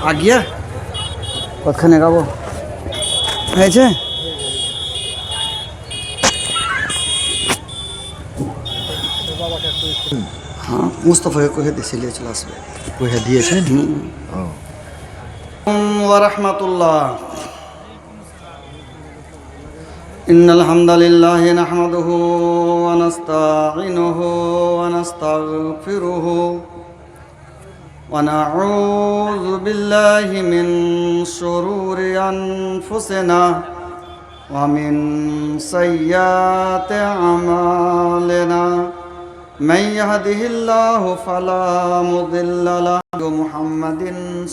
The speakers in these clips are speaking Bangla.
আগিয়া কতখানে গাবো হয়েছে? হ্যাঁ, মুস্তফাকে কহে দিয়েছিল, চলে আসবে। কহে দিয়েছেন? ওয়া রাহমাতুল্লাহ। ইন্নাল হামদালিল্লাহি নাহমাদুহু ওয়া নাস্তাঈনুহু ওয়া নাস্তাগফিরুহু ওয়া নাউযু বিল্লাহি মিন শুরুরি আনফুসিনা ওয়া মিন সাইয়্যাতি আমালিনা। من يهده الله فلا مضل له. محمد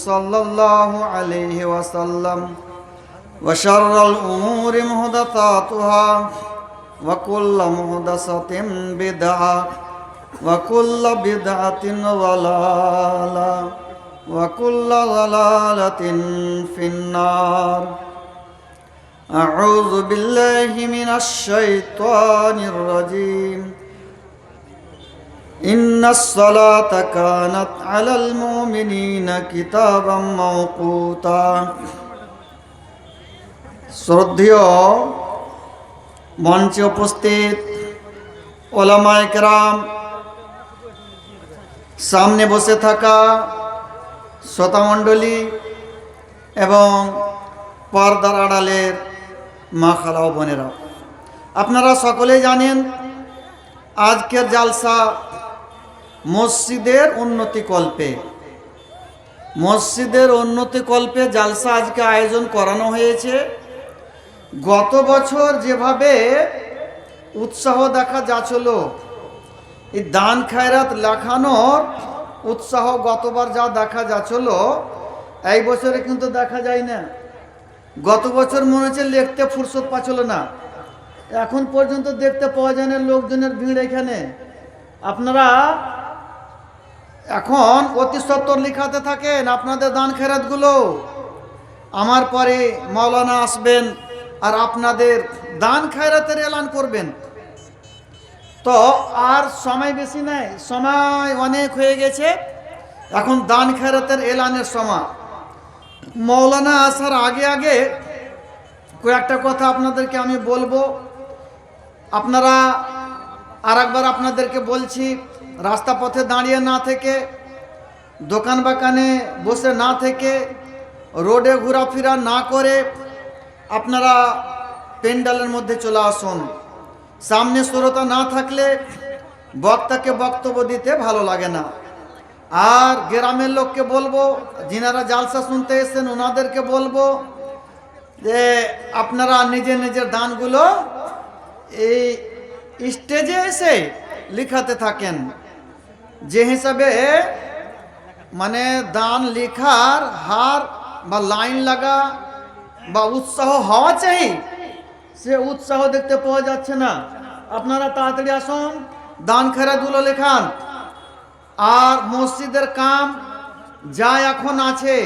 صلى الله عليه وسلم. وشر الأمور محدثاتها وكل محدثة بدعة وكل بدعة ضلالة وكل ضلالة في النار. أعوذ بالله من الشيطان الرجيم. إن الصلاة كانت على المؤمنين كتابا موقوتا. শ্রদ্ধেয় মঞ্চে উপস্থিত ওলামায়ে কেরাম, সামনে বসে থাকা শ্রোতামণ্ডলী এবং পর্দার আড়ালের মা খালা ও বোনেরা, আপনারা সকলেই জানেন আজকের জালসা মসজিদের উন্নতি কল্পে জালসা আজকে আয়োজন করানো হয়েছে। গত বছর যেভাবে উৎসাহ দেখা যাচ্ছিল, এই দান খায়রাত লেখানোর উৎসাহ গতবার যা দেখা যাচ্ছিল, এই বছরে কিন্তু দেখা যায় না। গত বছর মনে হচ্ছে লিখতে ফুরসত পাচ্ছিল না, এখন পর্যন্ত দেখতে পাওয়া যায় না লোকজনের ভিড় এখানে। আপনারা এখন অতি সত্বর লিখাতে থাকেন আপনাদের দান খেরাতগুলো। আমার পরে মাওলানা আসবেন আর আপনাদের দান খেরাতের এলান করবেন। তো আর সময় বেশি নাই, সময় অনেক হয়ে গেছে, এখন দান খেরাতের এলানের সময়। মাওলানা আসার আগে আগে কয়েকটা কথা আপনাদেরকে আমি বলবো। আপনারা আরেকবার আপনাদেরকে বলছি, রাস্তা পথে দাঁড়িয়ে না থেকে, দোকান বাগানে বসে না থেকে, রোডে ঘোরাফেরা না করে আপনারা প্যান্ডেলের মধ্যে চলে আসুন। সামনে শ্রোতা না থাকলে বক্তাকে বক্তব্য দিতে ভালো লাগে না। আর গ্রামের লোককে বলবো, যিনারা জালসা শুনতে এসেছেন ওনাদেরকে বলবো যে আপনারা নিজের নিজের দানগুলো এই স্টেজে এসে লিখাতে থাকেন। যে হিসাবে মানে দান লেখার হার বা লাইন লাগা বা উৎসাহ হওয়া চাই, সে উৎসাহ দেখতে পাওয়া যাচ্ছে না। আপনারা তাড়াতাড়ি আসুন, দান খেরাতগুলো লেখান। আর মসজিদের কাম যা এখন আছে,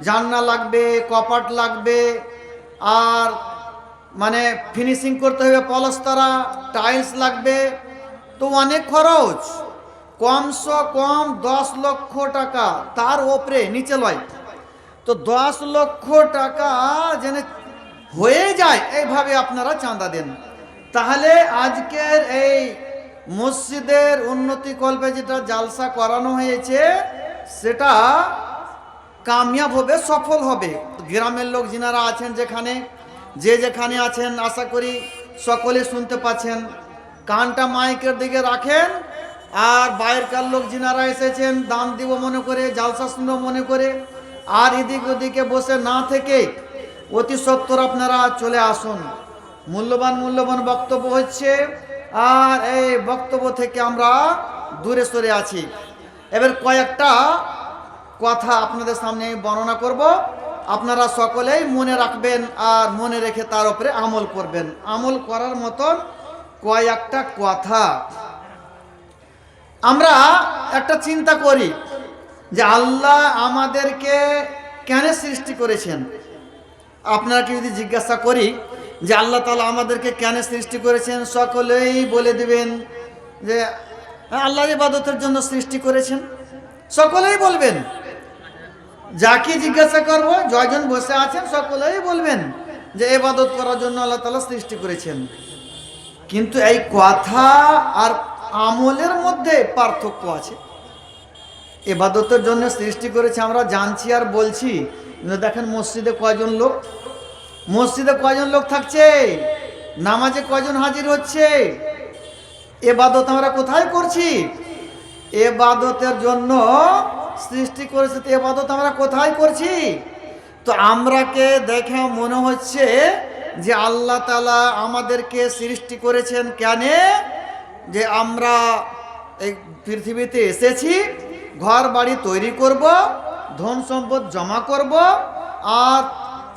জানলা লাগবে, কপাট লাগবে, আর মানে ফিনিশিং করতে হবে, পলস্তরা, টাইলস লাগবে, তো অনেক খরচ। কমসে কম 10 লক্ষ টাকা, তার ওপরে নিচে লয়। তো 10 লক্ষ টাকা যেন হয়ে যায় এইভাবে আপনারা চাঁদা দেন। তাহলে আজকের এই মসজিদের উন্নতি কল্পে যেটা জালসা করানো হয়েছে সেটা কামিয়াব হবে, সফল হবে। গ্রামের লোক যিনারা আছেন যেখানে আছেন, আশা করি সকলে শুনতে পাচ্ছেন। কানটা মাইকের দিকে রাখেন। আর বাইরেকার লোক যিনারা এসেছেন দান দিব মনে করে, জালসা শুনবো মনে করে, আর এদিক ওদিকে বসে না থেকে অতি সত্বর আপনারা চলে আসুন। মূল্যবান বক্তব্য হচ্ছে, আর এই বক্তব্য থেকে আমরা দূরে সরে আছি। এবার কয়েকটা কথা আপনাদের সামনে বর্ণনা করব, আপনারা সকলেই মনে রাখবেন আর মনে রেখে তার উপরে আমল করবেন। আমল করার মতন কয়েকটা কথা। আমরা একটা চিন্তা করি যে আল্লাহ আমাদেরকে কেন সৃষ্টি করেছেন। আপনাকে যদি জিজ্ঞাসা করি যে আল্লাহ তাআলা আমাদেরকে কেন সৃষ্টি করেছেন, সকলেই বলে দিবেন যে আল্লাহর ইবাদতের জন্য সৃষ্টি করেছেন। সকলেই বলবেন। যাকে জিজ্ঞাসা করবো, জয়জন বসে আছেন সকলেই বলবেন যে ইবাদত করার জন্য আল্লাহ তাআলা সৃষ্টি করেছেন। কিন্তু এই কথা আর আমলের মধ্যে পার্থক্য আছে। ইবাদতের জন্য সৃষ্টি করেছে আমরা জানছি আর বলছি, কিন্তু দেখেন মসজিদে কয়জন লোক, মসজিদে কয়জন লোক থাকছে, নামাজে কয়জন হাজির হচ্ছে, ইবাদত আমরা কোথায় করছি? ইবাদতের জন্য সৃষ্টি করেছে, তো ইবাদত আমরা কোথায় করছি? তো আমরাকে দেখে মনে হচ্ছে যে আল্লাহ তাআলা আমাদেরকে সৃষ্টি করেছেন কেন? যে আমরা এই পৃথিবীতে এসেছি ঘর বাড়ি তৈরি করব, ধন সম্পদ জমা করব, আর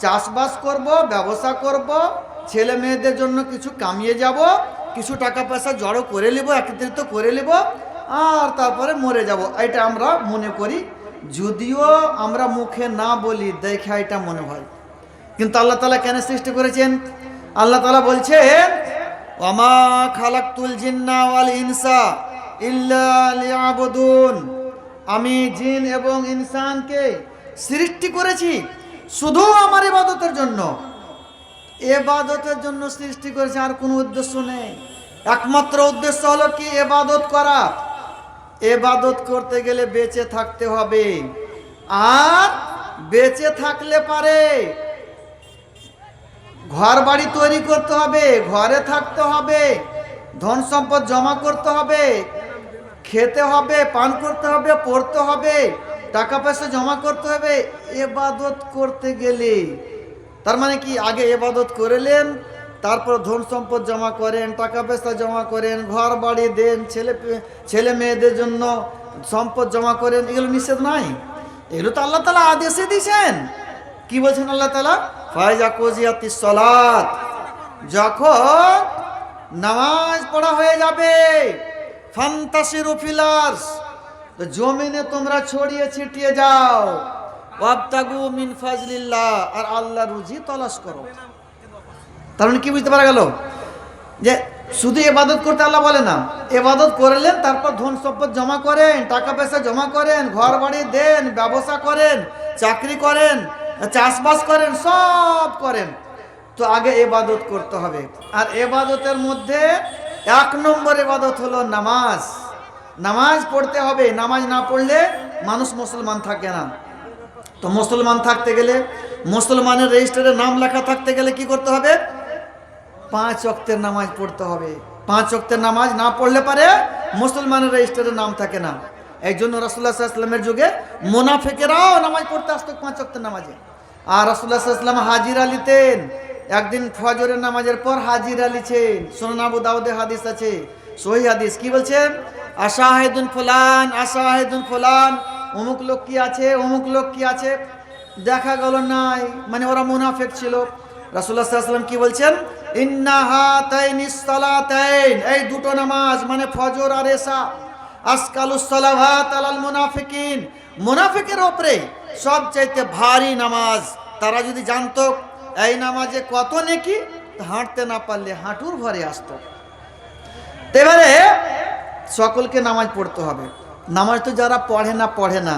চাষবাস করব, ব্যবসা করব, ছেলে মেয়েদের জন্য কিছু কামিয়ে যাব, কিছু টাকা পয়সা জড়ো করে নেব, একত্রিত করে নেব, আর তারপরে মরে যাব। এটা আমরা মনে করি, যদিও আমরা মুখে না বলি, দেখে এটা মনে হয়। কিন্তু আল্লাহ তাআলা কেন সৃষ্টি করেছেন? আল্লাহ তাআলা বলছেন, ওয়ামা খালাকতুল জিন্না ওয়াল ইনসা ইল্লা লিয়াবুদুন, আমি জিন এবং ইনসানকে সৃষ্টি করেছি শুধু আমার ইবাদতের জন্য। ইবাদতের জন্য সৃষ্টি করেছে, আর কোনো উদ্দেশ্য নেই। একমাত্র উদ্দেশ্য হলো কি? ইবাদত করা। ইবাদত করতে গেলে বেঁচে থাকতে হবে, আর বেঁচে থাকলে পারে ঘর বাড়ি তৈরি করতে হবে, ঘরে থাকতে হবে, ধন সম্পদ জমা করতে হবে, খেতে হবে, পান করতে হবে, পড়তে হবে, টাকা পয়সা জমা করতে হবে ইবাদত করতে গেলে। তার মানে কি? আগে ইবাদত করলেন, তারপর ধন সম্পদ জমা করেন, টাকা পয়সা জমা করেন, ঘর বাড়ি দেন, ছেলে মেয়েদের জন্য সম্পদ জমা করেন, এগুলো নিষেধ নাই? এগুলো তো আল্লাহ তাআলা আদেশে দিয়েছেন। কি বলছেন আল্লাহ তাআলা? ফাইজা কুজিয়াতিস সালাত, যখন নামাজ পড়া হয়ে যাবে, ফান্তাসিরু ফিল আরজ, তো জমিনে তোমরা ছড়িয়ে ছিটিয়ে যাও, ওয়াবতাগু মিন ফাজলিল্লাহ, আর আল্লাহর রুজি তলাশ করো। তার মানে কি বুঝতে পারা গেল? যে শুধু ইবাদত করতে আল্লাহ বলে না, ইবাদত করলেন, তারপর ধন সম্পদ জমা করেন, টাকা পয়সা জমা করেন, ঘর বাড়ি দেন, ব্যবসা করেন, চাকরি করেন, চাষবাস করেন, সব করেন। তো আগে ইবাদত করতে হবে। আর ইবাদতের মধ্যে 1 নম্বর ইবাদত হলো নামাজ। নামাজ পড়তে হবে। নামাজ না পড়লে মানুষ মুসলমান থাকে না। তো মুসলমান থাকতে গেলে, মুসলমানের রেজিস্টারে নাম লেখা থাকতে গেলে কি করতে হবে? 5 ওয়াক্তের নামাজ পড়তে হবে। 5 ওয়াক্তের নামাজ না পড়লে পারে মুসলমানের রেজিস্টারে নাম থাকে না। এই জন্য রাসূলুল্লাহ সাল্লাল্লাহু আলাইহি ওয়াসাল্লামের যুগে মুনাফিকেরাও নামাজ পড়তে আসতো 5 ওয়াক্তের নামাজে। আর রাসূলুল্লাহ সাল্লাল্লাহু আলাইহি ওয়াসাল্লাম হাজিরা নিতেন। একদিন ফজরের নামাজের পর হাজিরা নিছেন। সুনান আবু দাউদে হাদিস আছে, সহিহ হাদিস। কি বলছেন? আশাহিদুন ফুলান, আশাহিদুন ফুলান, অমুক লোক কি আছে, অমুক লোক কি আছে? দেখা গেল নাই, মানে ওরা মুনাফিক ছিল। রাসূলুল্লাহ সাল্লাল্লাহু আলাইহি ওয়াসাল্লাম কি বলছেন? ইন্না হাতাইনিস সালাতাইন, এই দুটো নামাজ মানে ফজর আর এশা, আসকালুস সালাওয়াত আলাল মুনাফিকিন, মুনাফিকের উপরে সবচাইতে ভারী নামাজ। তারা যদি জানতো এই নামাজে কত নেকি, হাঁটতে না পারলে হাঁটুর ভরে আসতো। এবারে সকলকে নামাজ পড়তে হবে। নামাজ তো যারা পড়ে না,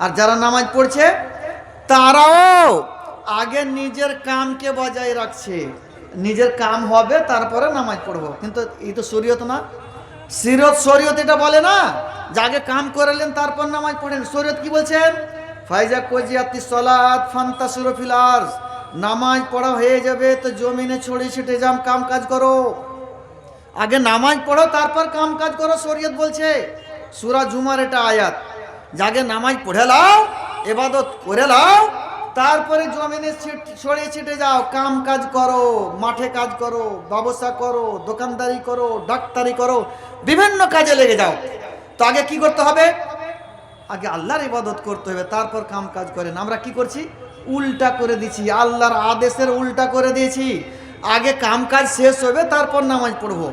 আর যারা নামাজ পড়ছে তারাও আগে নিজের কামকে বজায় রাখছে। নিজের কাম হবে তারপরে নামাজ পড়বো, কিন্তু এই তো শরীয়ত না। শরীয়ত এটা বলে না যে আগে কাম করলেন তারপর নামাজ পড়েন। শরীয়ত কি বলছেন? ফাইজা কুজিয়াতিস সালাত ফান্তাসিরু ফিল আরজ, নামাজ পড়া হয়ে যাবে তো জমিনে ছড়িয়ে ছিটিয়ে যাও, কাম কাজ করো। আগে নামাজ পড়ো তারপর কাম কাজ করো, শরীয়ত বলছে। সূরা জুমার এটা আয়াত, আগে নামাজ পড়ে নাও, ইবাদত করে নাও, তারপরে জমিনে ছড়িয়ে ছিটে যাও, কাম কাজ করো, মাঠে কাজ করো, ব্যবসা করো, দোকানদারি করো, ডাক্তারি করো, বিভিন্ন কাজে লেগে যাও। তো আগে কি করতে হবে? আগে আল্লাহর ইবাদত করতে হবে, তারপর কাম কাজ করেন। আমরা কি করছি? উল্টা করে দিয়েছি, আল্লাহর আদেশের উল্টা করে দিয়েছি। আগে কাম কাজ শেষ হবে তারপর নামাজ পড়বো।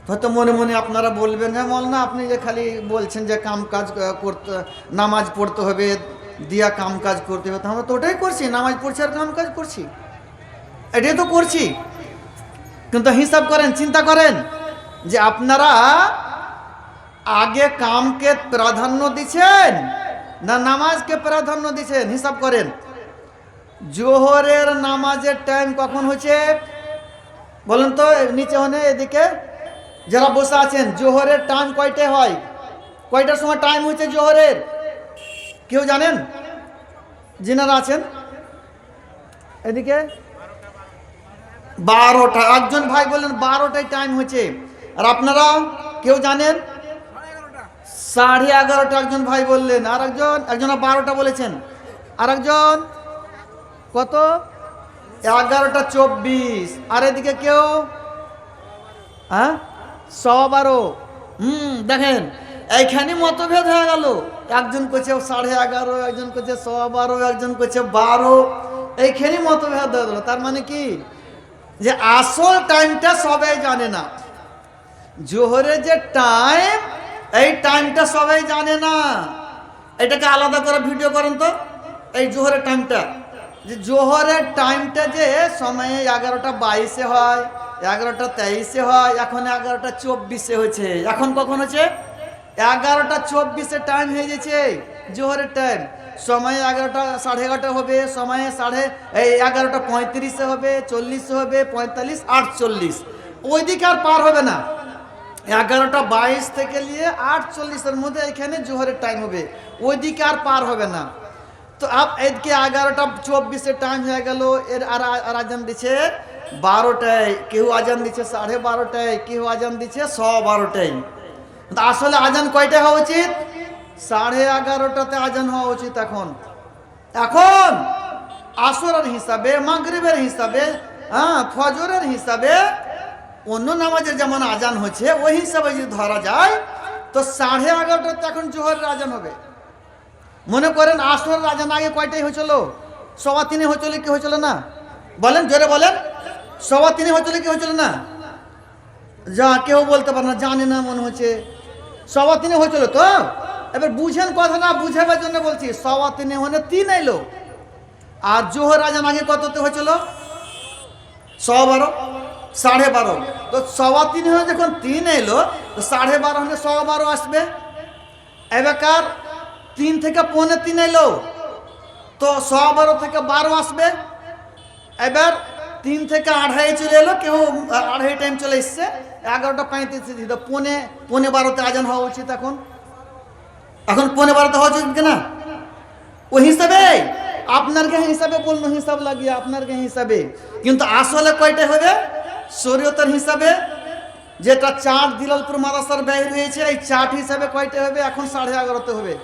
হয়তো মনে মনে আপনারা বলবেন, হ্যাঁ মৌলানা আপনি যে খালি বলছেন যে কাম কাজ করতে, নামাজ পড়তে হবে, দিয়া কাম কাজ করতে হবে। আমরা তো ওটাই করছি, নামাজ পড়ছি আর কাম কাজ করছি, এটাই তো করছি। কিন্তু হিসাব করেন, চিন্তা করেন যে আপনারা আগে কামকে প্রাধান্য দিচ্ছেন না নামাজকে প্রাধান্য দিচ্ছেন? হিসাব করেন, জোহরের নামাজের টাইম কখন হচ্ছে বলেন তো? নিচে হনে এদিকে যারা বসে আছেন, জোহরের টাইম কয়টায় হয়? কয়টার সময় টাইম হচ্ছে জোহরের? কেউ জানেন? যিনারা আছেন এদিকে 12টা। একজন ভাই বললেন 12টায় টাইম হচ্ছে। আর আপনারা কেউ জানেন? 11:30 একজন ভাই বললেন। আর একজন 12টা বলেছেন। আর একজন কত? 11:24। আর এদিকে কেউ 12:15। দেখেন এইখানে মতভেদ হয়ে গেল। একজন করছে 11:30, একজন করছে 12:15, একজন করছে 12। এইখানে মতভেদ হয়ে গেল। তার মানে কি যে আসল টাইমটা সবাই জানে না। জোহরের যে টাইম, এই টাইমটা সবাই জানে না। এটাকে আলাদা করে ভিডিও করেন তো, এই জোহরের টাইমটা। যে জোহরের টাইমটা যে সময়ে 11:22 হয়, 11:23 হয়, এখন 11:24 হয়েছে। এখন কখন হচ্ছে? 11:24 টাইম হয়ে গেছে জোহরের টাইম। সময়ে 11:30 হবে, সময়ে 11:35 হবে, 40 হবে, 45, 48। ওই দিকে আর পার হবে না। 11:22 থেকে নিয়ে 48-এর মধ্যে এখানে জোহরের টাইম হবে, ওই দিকে আর পার হবে না। তো এদিকে 11:24 টাইম হয়ে গেল। এর আর আজান দিচ্ছে 12টায়, কেউ আজান দিচ্ছে 12:30টায়, কেউ আজান দিচ্ছে 12:15টায়। আসলে আজান কয়টায় হওয়া উচিত? 11:30টাতে আজান হওয়া উচিত। এখন আসরের হিসাবে, মাগরিবের হিসাবে, ফজরের হিসাবে, অন্য নামাজের যেমন আজান হচ্ছে ওই হিসাবে যদি ধরা যায় তো 11:30টাতে এখন জোহরের আজান হবে। মনে করেন আসরের আজান আগে কয়টায় হয়েছিল? 3:15 হয়েছিল কি হয়েছিল না? বলেন, জোরে বলেন। 3:15 হয়েছিল কি হয়েছিল না? যা কেউ বলতে পারে না, জানে না মনে হচ্ছে। 3:15 হয়েছিল তো? এবার বুঝেন কথা, না বুঝাবার জন্য বলছি। 3:15 হলে 3 এলো। আর জোহর আজান আগে কততে হয়েছিল? 12:15, 12:30। তো 3:15 হলে যখন 3 এলো, তো 12:30 হলে 12:15 আসবে। এবার 3 থেকে 3:45 এলো, তো 12:15 থেকে 12 আসবে। এবার 3 থেকে 2:30 চলে এলো, কেউ 2:30 টাইম চলে এসছে, 11:35 তো 11:15-12তে আজান হওয়া উচিত। এখন 11:15-12তে হওয়া উচিত কিনা? ওই হিসাবে আপনার কে হিসাবে বললো, হিসাব লাগিয়ে আপনার কে হিসাবে। কিন্তু আসলে কয়টা হবে? শরীয়তের হিসাবে যেটা চার্ট দিলালপুর মাদ্রাসার ব্যয় হয়েছে, এই চার্ট হিসাবে কয়টা হবে? এখন 11:30তে হবে,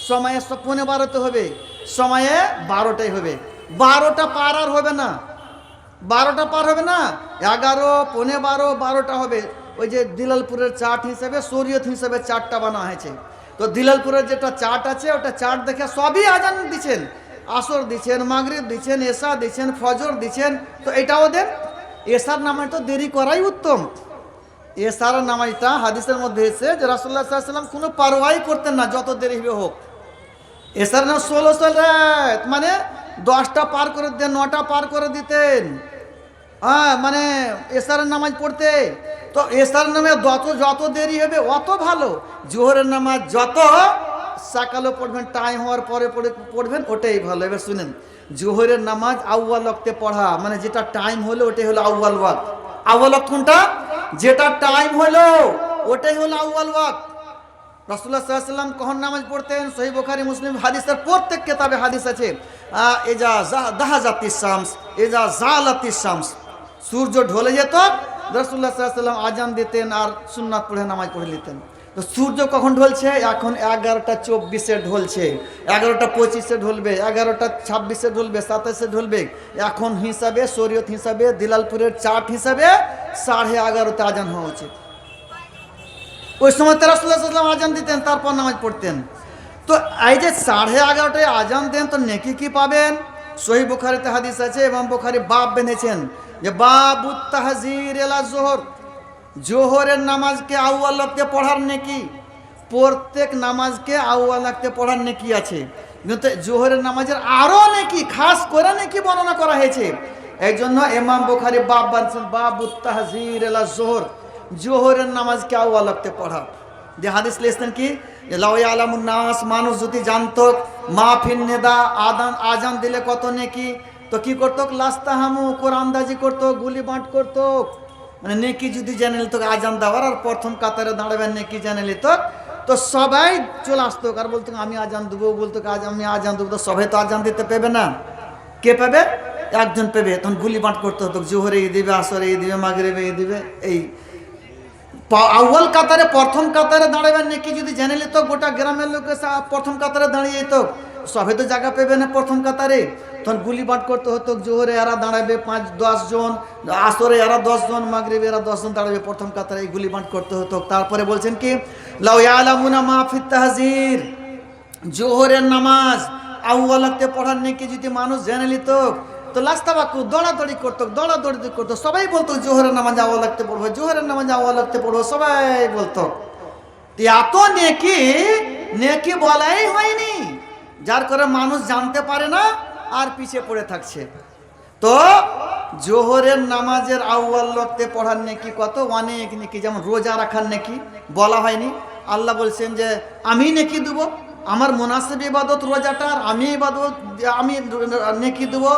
সময়ে 11:15-12তে হবে, সময়ে 12টায় হবে। 12টা পার আর হবে না, 12টা পার হবে না। 11, 11:15, 12টা হবে। ওই যে দিলালপুরের চার্ট হিসাবে, শরীয়ত হিসাবে চার্টটা বানা হয়েছে। তো দিলালপুরের যেটা চার্ট আছে, ওটা চার্ট দেখে সবই আজান দিচ্ছেন। আসর দিচ্ছেন, মাগরিব দিচ্ছেন, এশা দিচ্ছেন, ফজর দিচ্ছেন। তো এটাও দেন। এশার নামাজটা দেরি করাই উত্তম। এশার নামাজটা হাদিসের মধ্যে এসে যে রাসূলুল্লাহ সাল্লাল্লাহু আলাইহি ওয়াসাল্লাম কোনো পারোয়াই করতেন না, যত দেরি হবে হোক। এশার নামাজ 16 রাত, মানে 10টা পার করে দিতেন, 9টা পার করে দিতেন। মানে এশারের নামাজ পড়তে। তো এশার নামে যত দেরি হবে অত ভালো। জোহরের নামাজ যত সকালে পড়বেন, টাইম হওয়ার পরে পড়বেন, ওটাই ভালো। এবার শুনেন, জোহরের নামাজ আউয়াল ওয়াক্তে পড়া, মানে যেটা টাইম হলো ওটাই হলো আউয়াল ওয়াক্ত। আউয়াল ওয়াক্ত কোনটা? যেটা টাইম হলো ওটাই হলো আউয়াল ওয়াক্ত। রাসূলুল্লাহ সাল্লাল্লাহু আলাইহি ওয়াসাল্লাম কখন নামাজ পড়তেন? সহিহ বুখারী, মুসলিম হাদিসের প্রত্যেক কিতাবে হাদিস আছে। এজা দাহাজাতিস শামস, এজা জালাতিস শামস, সূর্য ঢলে যেত, রাসূলুল্লাহ সাল্লাল্লাহু আলাইহি ওয়াসাল্লাম আজান দিতেন আর সুন্নাত পড়ে নামাজ পড়ে নিতেন। তো সূর্য কখন ঢলছে? এখন 11:24 ঢলছে, 11:25 ঢলবে, 11:26 ঢলবে, 27 ঢলবে। এখন হিসাবে, শরীয়ত হিসাবে, দিলালপুরের চার্ট হিসাবে 11:30তে আজান হওয়া উচিত। ওই সময় রাসূলুল্লাহ সাল্লাল্লাহু আলাইহি ওয়াসাল্লাম আজান দিতেন, তারপর নামাজ পড়তেন। তো এই যে 11:30টায় আজান দেন, তো নেকি কি পাবেন? সহিহ বুখারীতে হাদিস আছে, ইমাম বুখারী বাব বেঁধেছেন যে বাবুত তাহজির ইলা যোহর, জোহরের নামাজকে আউয়াল ওয়াক্তে পড়ার নেকি। প্রত্যেক নামাজকে আউয়াল ওয়াক্তে পড়ার নেকি আছে, কিন্তু জোহরের নামাজের আরও নেকি, খাস করে নেকি বর্ণনা করা হয়েছে। এই জন্য ইমাম বুখারী বাব বানছেন বাবুত তাহজির ইলা যোহর, জোহরের নামাজকে আউয়াল ওয়াক্তে পড়া। যে হাদিস লিখছেন কি, লাউ ইয়ালামুন নাস, মানুষ যদি জানতো মাহফিল নেদা আজান দিলে কত নেকি, তো কি করতো? লাস্তাহামু, কোরআনদাজি করতো, গুলি বাঁট করতো। মানে নেকি যদি জেনে নিত আজান দেওয়ার, আর প্রথম কাতারে দাঁড়াবেন নেকি জেনে নিত, তো সবাই চলে আসতো আর বলতো আমি আজান দেবো, বলতো আজ আমি আজান দেবো। তো সবাই তো আজান দিতে পেবে না, কে পাবে? একজন পেবে। তখন গুলি বাঁট করতে হতো, জোহরে ই দিবে, আসরে ই দিবে, মাগরিবে ই দিবে। এই আউয়াল কাতারে, প্রথম কাতারে দাঁড়াবেন নাকি যদি জেনে নিত, গোটা গ্রামের লোক প্রথম কাতারে দাঁড়িয়ে যেত, সবাই তো জায়গা পেবে না প্রথম কাতারে। তখন গুলি বাঁট করতে হতো, জোহরে এরা দাঁড়াবে 5-10 জন, আসরে এরা 10 জন, মাগরিবে এরা 10 জন দাঁড়াবে প্রথম কাতারে, এই গুলি বাঁট করতে হতো। তারপরে বলছেন কি, লাউ ইয়ালামুনা মা ফিত তাহজির, জোহরের নামাজ আউয়ালাতে পড়ার নাকি যদি মানুষ জেনে নিত, তো লাস্তাবাকু দৌড়াদৌড়ি করতো, দৌড়াদৌড়ি করতো, সবাই বলতো জোহরের নামাজ আওয়াল লাগতে পড়বো, জোহরের নামাজ আওয়াল লাগতে পড়বো, সবাই বলতো। এত নেকি, নেকি বলাই হয়নি, যার করে মানুষ জানতে পারে না আর পিছিয়ে পড়ে থাকছে। তো জোহরের নামাজের আউয়াল লাগতে পড়ার নেকি কত, অনেক নেকি। যেমন রোজা রাখার নেকি বলা হয়নি, আল্লাহ বলছেন যে আমি নেকি দেবো, আমার মুনাসিব ইবাদত রোজাটার, আমি ইবাদত, আমি নেকি দেবো।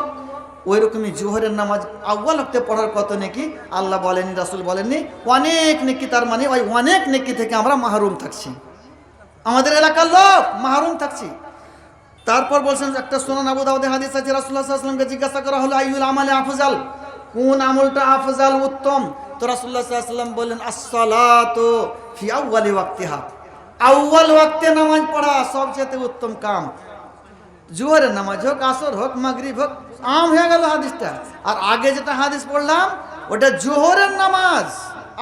ওই রকমই জোহরের নামাজ আউয়াল ওয়াক্তে পড়ার কত নেকি আল্লাহ বলেনি, রাসূল বলেননি, অনেক নেকি। তার মানে ওই অনেক নেকি থেকে আমরা মাহরুম থাকছি, আমাদের এলাকার লোক মাহরুম থাকছি। তারপর বলছেন, একটা সুনান আবু দাউদের হাদিস আছে, রাসূলুল্লাহ সাল্লাল্লাহু আলাইহি ওয়াসাল্লামকে জিজ্ঞাসা করা হলো আইয়ুল আমালি আফজাল, কোন আমলটা আফজাল, উত্তম? তো রাসূলুল্লাহ সাল্লাল্লাহু আলাইহি ওয়াসাল্লাম বললেন আসসালাতু ফি আউয়ালি ওয়াক্তিহা, আউয়াল ওয়াক্তে নামাজ পড়া সবচেয়ে উত্তম কাম। জোহরের নামাজ হোক, আসর হোক, মাগরিব হোক, আম হয়ে গেল হাদিসটা। আর আগে যেটা হাদিস পড়লাম ওটা জোহরের নামাজ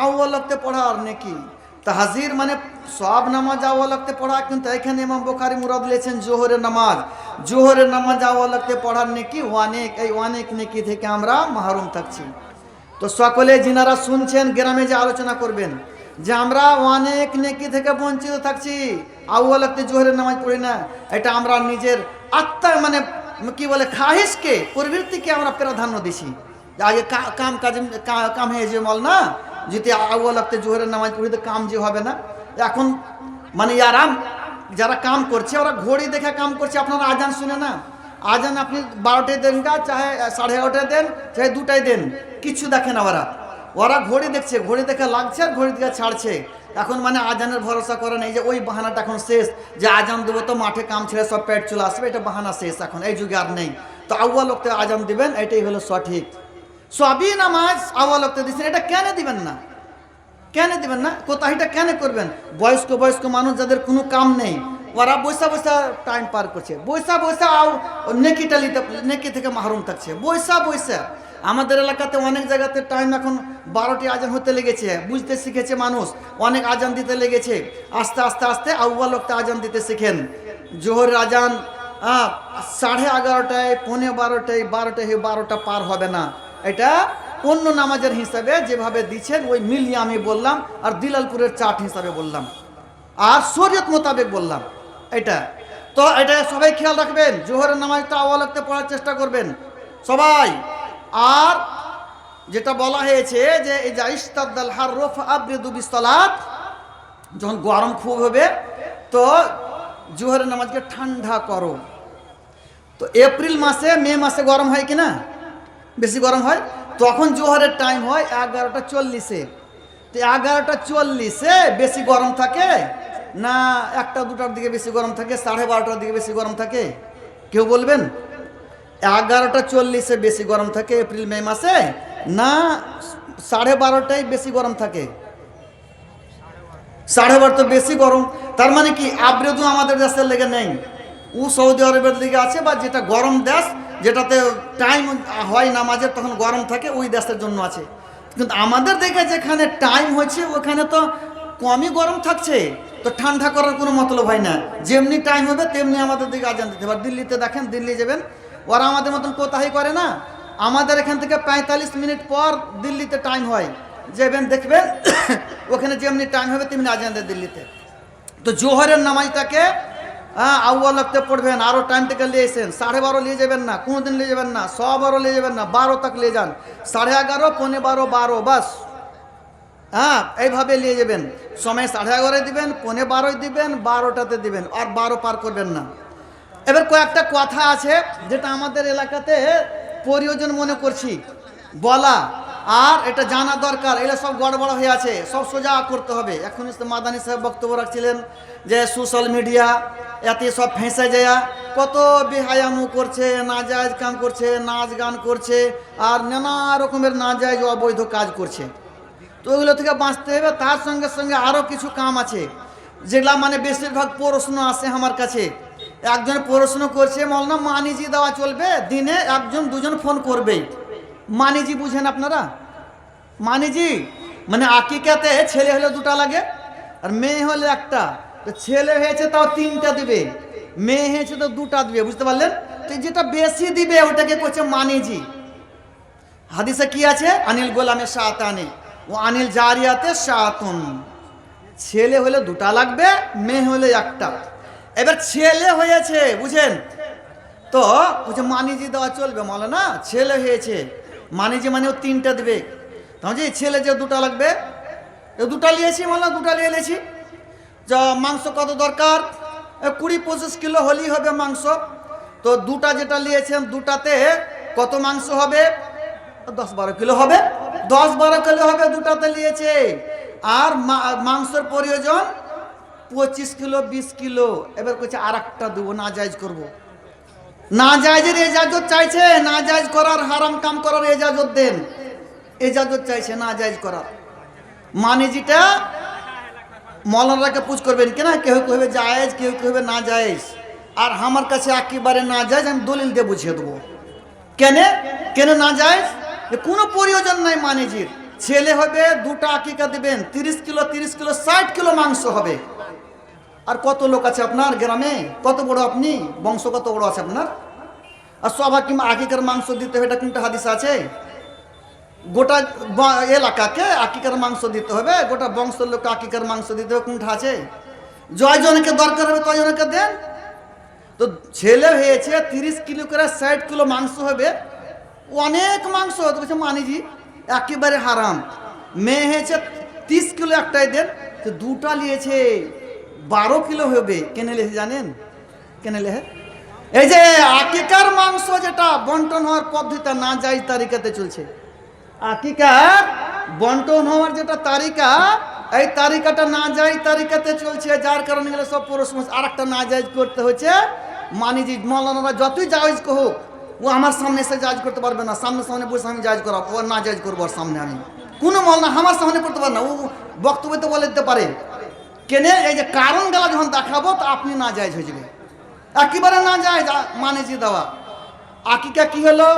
আউয়াল ওয়াক্তে পড়ার নেকি। তাহজির মানে সব নামাজ আউয়াল ওয়াক্তে পড়া, কিন্তু এখানে ইমাম বুখারী মুরাদ লিখেছেন জোহরের নামাজ। জোহরের নামাজ আউয়াল ওয়াক্তে পড়ার নেকি অনেক, এই অনেক নেকি থেকে আমরা মাহরুম থাকছি। তো সকলে যিনারা শুনছেন গ্রামে যে আলোচনা করবেন যে আমরা অনেক নেকি থেকে বঞ্চিত থাকছি, আউয়াল ওয়াক্তে জোহরের নামাজ পড়ি না, এটা আমরা নিজের আত্মা মানে কি বলে খাহিসকে, প্রবৃত্তিকে আমরা প্রাধান্য দিছি। আগে কাম হয়ে যে মল না, যদি আউয়াল ওয়াক্তে জোহরের নামাজ পড়ি তো কাম যে হবে না। এখন মানে আরাম যারা কাম করছে ওরা ঘড়ি দেখে কাম করছে। আপনারা আজান শুনে না, আজান আপনি 12টায় দেন গা, চাহে 11:30টায় দেন, চাহে 2টায় দেন, কিছু দেখে না ওরা। ওরা ঘড়ি দেখছে, ঘড়ি দেখে লাগছে আর ঘড়ি দেখে ছাড়ছে। এখন মানে আজানের ভরসা করে না, এই যে ওই বাহানাটা এখন শেষ, যে আজান দেবো তো মাঠে কাম ছেড়ে সব পেট চলে আসবে, এটা বাহানা শেষ, এখন এই যুগে আর নেই। তো আউয়াল ওয়াক্তে আজান দিবেন, এটাই হলো সঠিক। সবই নামাজ আউয়াল ওয়াক্তে দিচ্ছেন, এটা কেন দিবেন না? কেন দিবেন না? কোথাহিটা কেন করবেন? বয়স্ক মানুষ যাদের কোনো কাম নেই, ওরা বৈশা বৈশা টাইম পার করছে, বৈশা বৈশা নেকিটা নিতে, নেকি থেকে মাহরুম থাকছে বৈশা বৈশা। আমাদের এলাকাতে অনেক জায়গাতে টাইম এখন 12টি আজান হতে লেগেছে, বুঝতে শিখেছে মানুষ, অনেক আজান দিতে লেগেছে। আস্তে আস্তে আস্তে আউয়াল ওয়াক্তে আজান দিতে শিখেন। জোহরের আজান 11:30টায়, 12:15টায়, 12টা পার হবে না। এটা অন্য নামাজের হিসাবে যেভাবে দিচ্ছেন ওই মিলিয়ে আমি বললাম, আর দিলালপুরের চাট হিসাবে বললাম, আর শরীয়ত মোতাবেক বললাম এটা। তো এটা সবাই খেয়াল রাখবেন, জোহরের নামাজটা আউয়াল ওয়াক্তে পড়ার চেষ্টা করবেন সবাই। আর যেটা বলা হয়েছে যে এই যে ইস্তাদাল হাররু ফাবরিদু বিসসালাত, যখন গরম খুব হবে তো জোহরের নামাজকে ঠান্ডা করো। তো এপ্রিল মাসে, মে মাসে গরম হয় কি না, বেশি গরম হয়, তখন জোহরের টাইম হয় 11:40-এ। তো 11:40-এ বেশি গরম থাকে না 1টা-2টার দিকে বেশি গরম থাকে, 12:30টার দিকে বেশি গরম থাকে? কেউ বলবেন? 11:40-এ বেশি গরম থাকে এপ্রিল মে মাসে, না 12:30টায় বেশি গরম থাকে? 12:30 তো বেশি গরম। তার মানে কি আবরেদু আমাদের দেশের লেগে নেই, ও সৌদি আরবের দিকে আছে, বা যেটা গরম দেশ যেটাতে টাইম হয় নামাজের তখন গরম থাকে, ওই দেশের জন্য আছে। কিন্তু আমাদের দিকে যেখানে টাইম হচ্ছে ওখানে তো কমই গরম থাকছে, তো ঠান্ডা করার কোনো মতলব হয় না, যেমনি টাইম হবে তেমনি আমাদের দিকে আজান দিতে হবে। দিল্লিতে দেখেন, দিল্লি যাবেন, ওরা আমাদের মতন কোথায় করে না, আমাদের এখান থেকে 45 মিনিট পর দিল্লিতে টাইম হয়, যাবেন দেখবেন ওখানে যেমনি টাইম হবে তেমনি আজান দেয় দিল্লিতে। তো জোহরের নামাজটাকে আউয়াল ওয়াক্তে পড়বেন, আরও টাইম থেকে নিয়েছেন, 12:30 নিয়ে যাবেন না, কোনোদিন নিয়ে যাবেন না, 12:15 নিয়ে যাবেন না, 12 তক নিয়ে যান, 11:30, 12:15, বাস হ্যাঁ, এইভাবে নিয়ে যাবেন। সময় 11:30 দিবেন, 11:45 দিবেন, 12টাতে দিবেন, আর 12 পার করবেন না। এবার কয়েকটা কথা আছে যেটা আমাদের এলাকাতে প্রয়োজন মনে করছি বলা, আর এটা জানা দরকার। এগুলো সব গড়বড় হয়ে আছে, সব সোজা করতে হবে। এখন মাদানী সাহেব বক্তব্য রাখছিলেন যে সোশ্যাল মিডিয়া এতে সব ফেঁসে যায়, কত বেহায়ামু করছে, নাজায়েজ কাম করছে, নাচ গান করছে, আর নানা রকমের নাজায়েজ অবৈধ কাজ করছে। তো ওইগুলো থেকে বাঁচতে হবে। তার সঙ্গে সঙ্গে আরও কিছু কাম আছে যেগুলা মানে বেশিরভাগ প্রশ্ন আসে আমার কাছে। একজন প্রশ্ন করছে, মৌলানা মানিজি দেওয়া চলবে? দিনে 1-2জন ফোন করবেই। মানিজি বুঝেন আপনারা? মানিজি মানে আকিকাতে ছেলে হলে 2টা লাগে আর মেয়ে হলে 1টা। তো ছেলে হয়েছে তাও 3টা দিবে, মেয়ে হয়েছে তো 2টা দিবে, বুঝতে পারলেন? তো যেটা বেশি দিবে ওটাকে করছে মানিজি। হাদিসে কি আছে? আনিল গোলামে শাতানে ও আনিল জারিয়াতে শাতুন। ছেলে হলে 2টা লাগবে, মেয়ে হলে 1টা। এবার ছেলে হয়েছে বুঝেন, তো বলছে মানিজি দেওয়া চলবে? মৌলানা ছেলে হয়েছে মানিজি মানে ও 3টা দিবে। তাহলে ছেলে যে 2টা লাগবে, 2টা নিয়েছি, মৌলানা 2টা নিয়ে নিয়েছি। যা মাংস কত দরকার? 20-25 কিলো হলেই হবে মাংস। তো 2টা যেটা নিয়েছেন, 2টাতে কত মাংস হবে? 10-12 কিলো হবে। 10-12 কিলো হবে 2টাতে নিয়েছে। আর মাংসের প্রয়োজন 25 কিলো 20 কিলো। এবার কইছে আর একটা দেবো, নাজায়েজ করবো। নাজায়েজের এজাজত চাইছে, নাজায়েজ করার, হারাম কাম করার এজাজত দেন। এজাজত চাইছে নাজায়েজ করার। মানে যেটা মৌলানাকে পুছ করবেন কেনা, কেউ কহবে জায়েজ, কেউ কহবে না জায়েজ। আর আমার কাছে একেবারে না জায়েজ, আমি দলিল দিয়ে বুঝিয়ে দেবো কেন না জায়েজ। কোনো প্রয়োজন নাই মানিজির। ছেলে হবে 2টা আকিকা দিবেন, 30 কিলো 60 কিলো মাংস হবে। আর কত লোক আছে আপনার গ্রামে? কত বড় আপনি, বংশ কত বড় আছে আপনার? আর সব আকিকার মাংস দিতে হবে, এটা কোনটা হাদিস আছে? গোটা এলাকাকে আকিকার মাংস দিতে হবে, গোটা বংশের লোককে আকিকার মাংস দিতে হবে, কোনটা আছে? জয়জনকে দরকার হবে তয়জনকে দেন। তো ছেলে হয়েছে 30 কিলো করে 60 কিলো মাংস হবে, অনেক মাংস হতে বলছে মানিজি একেবারে হারাম। মেয়ে হয়েছে 30 কিলো, একটাই দেন। তো 2টা নিয়েছে 12 কিলো হবে। কেনে লেহে জানেন? কেনে লেহে? এই যে আকিকার মাংস যেটা বন্টন হওয়ার পদ্ধতিটা না জায়েজ তারিকাতে চলছে। আকিকার বন্টন হওয়ার যেটা তারিকা, এই তারিকাটা না জায়েজ তারিকাতে চলছে। যার কারণে গেলে সব প্রশ্ন আর একটা না জায়েজ করতে হচ্ছে। মানিজি মৌলানারা যতই জায়েজ কহুক, ও আমার সামনে এসে জায়েজ করতে পারবে না। সামনে বসে আমি জায়েজ করাবো, ও না জায়েজ করবো ওর সামনে। আমি কোনো মৌলানা আমার সামনে করতে পারে না, ও বক্তব্য তো বলে দিতে পারে। কেনে এই যে কারণ গেলা যখন দেখাবো, তো আপনি না জায়েজ হয়ে যাবে, একেবারে না জায়েজ মানিজি দেওয়া। আকিকা কি হলো?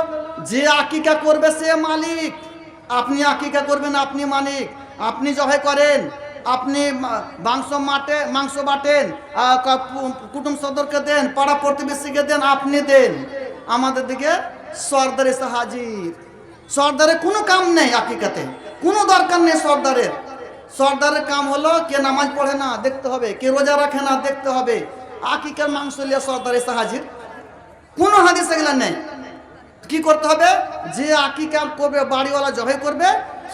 যে আকিকা করবে সে মালিক। আপনি আকিকা করবেন, আপনি মালিক। আপনি জবাই করেন, আপনি মাংস বাটেন, কুটুম সদরকে দেন, পাড়া প্রতিবেশীকে দেন, আপনি দেন। আমাদের দিকে সর্দার এসে হাজির। সর্দারের কোনো কাম নেই আকিকাতে, কোনো দরকার নেই সর্দারের। সর্দারের কাম হলো কে নামাজ পড়ে না দেখতে হবে, কে রোজা রাখে না দেখতে হবে। আকিকার মাংস লিয়া সর্দার এসে হাজির, কোনো হাদিস এগুলা নেই। কি করতে হবে? যে আকিকা করবে, বাড়িওয়ালা জবাই করবে,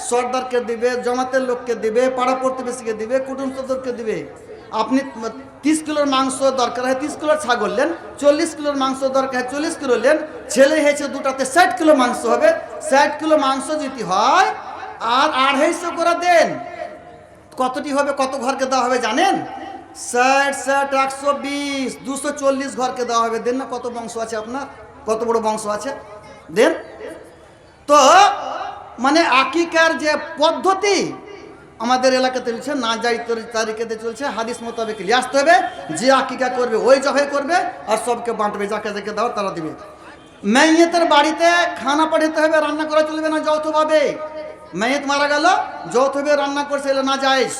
সর্দারকে দিবে, জমাতের লোককে দিবে, পাড়া প্রতিবেশীকে দিবে, কুটুম সদরকে দিবে। আপনি 30 কিলোর মাংস দরকার হয় 30 কিলোর ছাগল নেন, 40 কিলোর মাংস দরকার হয় 40 কিলো নেন। ছেলে হয়েছে 2টাতে 60 কিলো মাংস হবে। 60 কিলো মাংস যদি হয় আর 250 করে দেন, কতটি হবে? কত ঘরকে দেওয়া হবে জানেন? 60 60 120 240 ঘরকে দেওয়া হবে। দেন না? কত বংশ আছে আপনার? কত বড় বংশ আছে? দেন। তো মানে আকিকার যে পদ্ধতি আমাদের এলাকাতে চলছে, না জায়েজ তারিকাতে চলছে। হাদিস মোতাবেক নিয়ে আসতে হবে। যে আকিকা করবে ওই জবাই করবে, আর সবকে বাঁটবে, যাকে যাকে দাও তারা দিবে। মেয়েতের বাড়িতে খানা পাঠাতে হবে, রান্না করা চলবে না যৌথভাবে। মেয়েত মারা গেল, যৌথভাবে রান্না করছে, এলে না জায়েজ।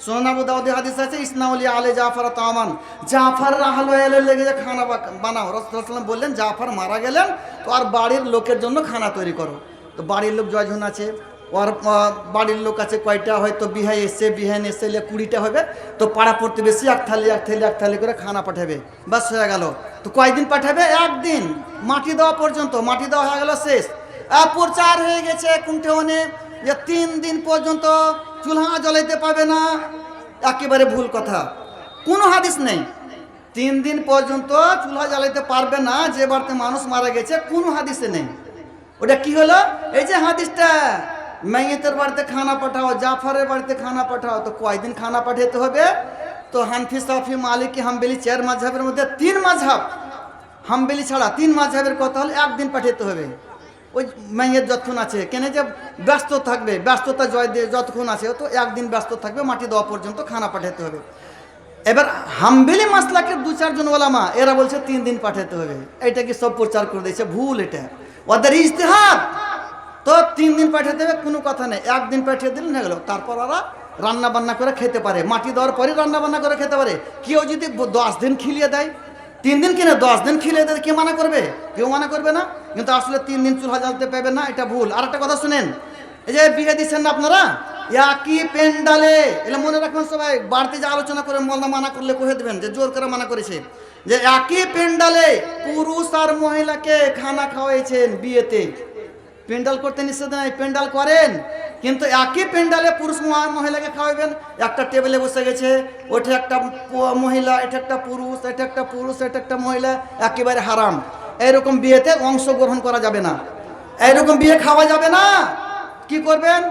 সুনান আবু দাউদে হাদিস আছে, ইসনাউলি আলে জাফর তামান, জাফর আহলে এলে লেগে যে খানা বানাও। রাসূলুল্লাহ সাল্লাল্লাহু বললেন, জাফর মারা গেলেন তো আর বাড়ির লোকের জন্য খানা তৈরি করো। তো বাড়ির লোক জয়জন আছে, ওর বাড়ির লোক আছে কয়টা? হয়তো বিহাই এসছে, বিহান এসে 20টা হবে। তো পাড়া প্রতিবেশী এক থালি করে খানা পাঠাবে, বাস হয়ে গেল। তো কয়দিন পাঠাবে? একদিন, মাটি দেওয়া পর্যন্ত। মাটি দেওয়া হয়ে গেল, শেষ। প্রচার হয়ে গেছে কুণ্ঠে যে 3 দিন পর্যন্ত চুলহা জ্বলাইতে পাবে না, একেবারে ভুল কথা। কোনো হাদিস নেই 3 দিন পর্যন্ত চুলহা জ্বালাইতে পারবে না যে বাড়িতে মানুষ মারা গেছে, কোনো হাদিসে নেই। ওটা কি হলো? এই যে হাদিসটা, মাইয়েতের বাড়িতে খানা পাঠাও, জাফরের বাড়িতে খানা পাঠাও, তো কয়দিন খানা পাঠাতে হবে? তো হানফি, শাফি, মালিকি, হাম্বলি 4 মাযহাবের মধ্যে 3 মাযহাব, হাম্বলি ছাড়া 3 মাযহাবের কথা হলে 1 দিন পাঠাতে হবে। ওই মাইয়ের যতক্ষণ আছে, কেন যে ব্যস্ত থাকবে, ব্যস্ততা জয় দিয়ে যতক্ষণ আছে তো 1 দিন ব্যস্ত থাকবে, মাটি দেওয়া পর্যন্ত খানা পাঠাতে হবে। এবার হাম্বলি মাসলাকের 2-4 জন ওলামা এরা বলছে 3 দিন পাঠাতে হবে। এটা কি সব প্রচার করে দিয়েছে? ভুল, এটা ওদের ইজতিহাদ। তো 3 দিন পাঠাতে হবে, কোনো কথা নেই, 1 দিন পাঠিয়ে দিলেন হয়ে গেল। তারপর ওরা রান্না বান্না করে খেতে পারে, মাটি দেওয়ার পরে রান্না বান্না করে খেতে পারে। কেউ যদি 10 দিন খিলিয়ে দেয়, 3 দিন কিনে 10 দিন খিলিয়ে দেয়, কে মানা করবে? কেউ মানা করবে না। কিন্তু আসলে 3 দিন চুলহা জ্বালতে পারবেন না, এটা ভুল। আর একটা কথা শুনেন, এই যে বিয়ে দিচ্ছেন না আপনারা একই পেন্ডালে, এলে মনে রাখবেন সবাই, বাড়তি যে আলোচনা করে মোল্লা মানা করলে কহে দেবেন যে জোর করে মানা করেছে, যে একই পেন্ডালে পুরুষ আর মহিলাকে খানা খাওয়াইছেন বিয়েতে। পেন্ডাল করতে নিষেধ নাই, পেন্ডাল করেন, কিন্তু একই পেন্ডালে পুরুষ মহিলাকে খাওয়াবেন। একটা টেবিলে বসে গেছে, ওটা একটা মহিলা, এটা একটা পুরুষ, এটা একটা পুরুষ, এটা একটা মহিলা, একেবারে হারাম। এইরকম বিয়েতে অংশগ্রহণ করা যাবে না, এইরকম বিয়ে খাওয়া যাবে না। কি করবেন?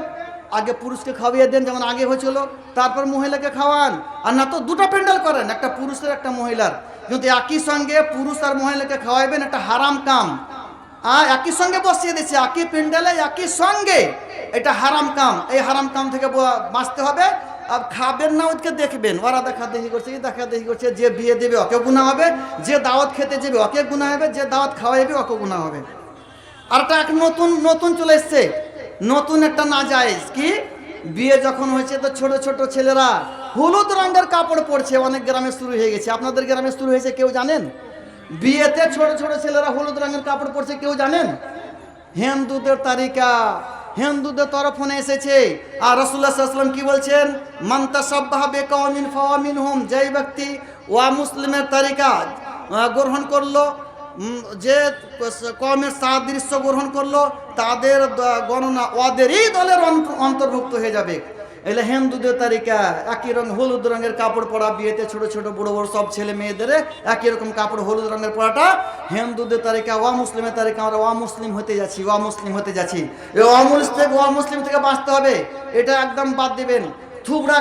আগে পুরুষকে খাওয়িয়ে দেন যেমন আগে হয়েছিল, তারপর মহিলাকে খাওয়ান। আর না তো দুটো পেন্ডাল করেন, একটা পুরুষের একটা মহিলার, কিন্তু একই সঙ্গে পুরুষ আর মহিলাকে খাওয়াইবেন, একটা হারাম কাম। আর একই সঙ্গে বসিয়ে দিচ্ছে, একই পেন্ডালে একই সঙ্গে, এটা হারাম কাম। এই হারাম কাম থেকে বাঁচতে হবে। আর খাবেন না, ওদেরকে দেখবেন, ওরা দেখা দেখি করছে, দেখা দেখি করছে। যে বিয়ে দেবে ওকে গুনাহ হবে, যে দাওয়াত খেতে যাবে ওকে গুনাহ হবে, যে দাওয়াত খাওয়াইবে ওকে গুনাহ হবে। আর একটা নতুন চলে এসছে, নতুন একটা নাজায়েজ কি, বিয়ে যখন হয়েছে তো ছোট ছোট ছেলেরা হলুদ রঙের কাপড় পরছে। অনেক গ্রামে শুরু হয়ে গেছে, আপনাদের গ্রামে শুরু হয়েছে কেউ জানেন? বিয়েতে ছোট ছোট ছেলেরা হলুদ রঙের কাপড় পরছে, কেউ জানেন? হিন্দুদের তারিকা, হিন্দুদের তরফে এসেছে। আর রাসূলুল্লাহ সাল্লাল্লাহু আলাইহি ওয়াসাল্লাম কি বলছেন? মান তাসাব্বাহা বিকাওমিন ফাওয়া মিনহুম, যেই ব্যক্তি ওয়া মুসলিমের তারিকা গ্রহণ করলো, যে কওমের সাদৃশ্য গ্রহণ করলো, তাদের গণনা ওদেরই দলের অন্তর্ভুক্ত হয়ে যাবে। এলে হিন্দুদের তারিকা একই রঙ, হলুদ রঙের কাপড় পরা, বিয়েতে ছোট ছোট বড় বড় সব ছেলে মেয়েদের একই রকম কাপড় হলুদ রঙের পরাটা হিন্দুদের তারিকা। ওয়া মুসলিমের তারিকা, আমরা ওয়া মুসলিম হতে যাচ্ছি, ওয়া মুসলিম হতে যাচ্ছি। এই ওয়া মুসলিম থেকে বাঁচতে হবে, এটা একদম বাদ দিবেন। থুবড়া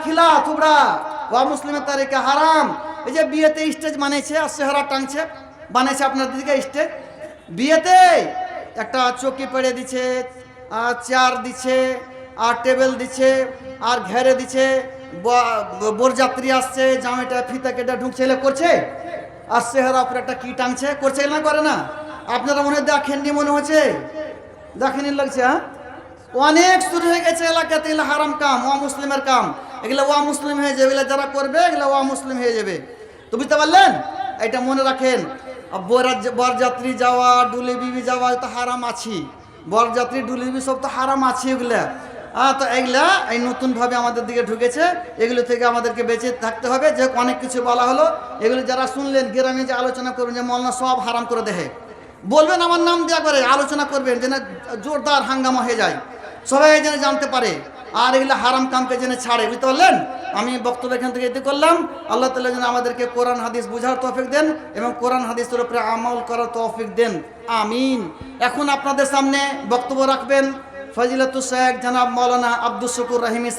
খেলা ওয়া মুসলিমের তারিকা হারাম। এই যে বিয়েতে স্টেজ বানিয়েছে আর চেহারা টাংছে, বানাইছে আপনার দিকে স্টেজ, বিয়েতে একটা চৌকি পেড়ে দিচ্ছে, আর চেয়ার দিচ্ছে, আর টেবিল দিচ্ছে, আর ঘেরে দিচ্ছে, বরযাত্রী আসছে, জামাইটা ফিতা কেটে ঢুকছে, এলে করছে। আর চেহারা উপরে একটা কি টাংছে, করছে না করে না? আপনারা মনে দেখেননি, মনে হচ্ছে দেখেনি লাগছে। হ্যাঁ, অনেক শুরু হয়ে গেছে এলাকাতে, এগুলো হারাম কাম, ওয়া মুসলিমের কাম। এগুলো ওয়া মুসলিম হয়ে যাবে, এগুলো যারা করবে এগুলো ওয়া মুসলিম হয়ে যাবে। তো বুঝতে পারলেন? এটা মনে রাখেন। বরযাত্রী যাওয়া, ডুলি বিবি যাওয়া তো হারাম আছে, বরযাত্রী ডুলি বিবি সব তো হারাম আছে এগুলা। তো এগুলা এই নতুনভাবে আমাদের দিকে ঢুকেছে, এগুলো থেকে আমাদেরকে বেঁচে থাকতে হবে। যে অনেক কিছু বলা হলো, এগুলো যারা শুনলেন, গ্রামে যে আলোচনা করবেন যে মৌলানা সব হারাম করে দেয়, বলবেন আমার নাম দিয়ে একবারে আলোচনা করবেন, যেন জোরদার হাঙ্গামা হয়ে যায়, সবাই যেন জানতে পারে, আর এগুলো হারাম কামকে যেন ছাড়ে। বুঝতে পারলেন? আমি বক্তব্য এখান থেকে এতে করলাম। আল্লাহ তাআলা যেন আমাদেরকে কোরআন হাদিস বুঝার তৌফিক দেন এবং কোরআন হাদিসের উপরে আমল করার তৌফিক দেন, আমিন। এখন আপনাদের সামনে বক্তব্য রাখবেন ফজিলাতুল শেখ জনাব মাওলানা আব্দুস শুকুর রহিমি।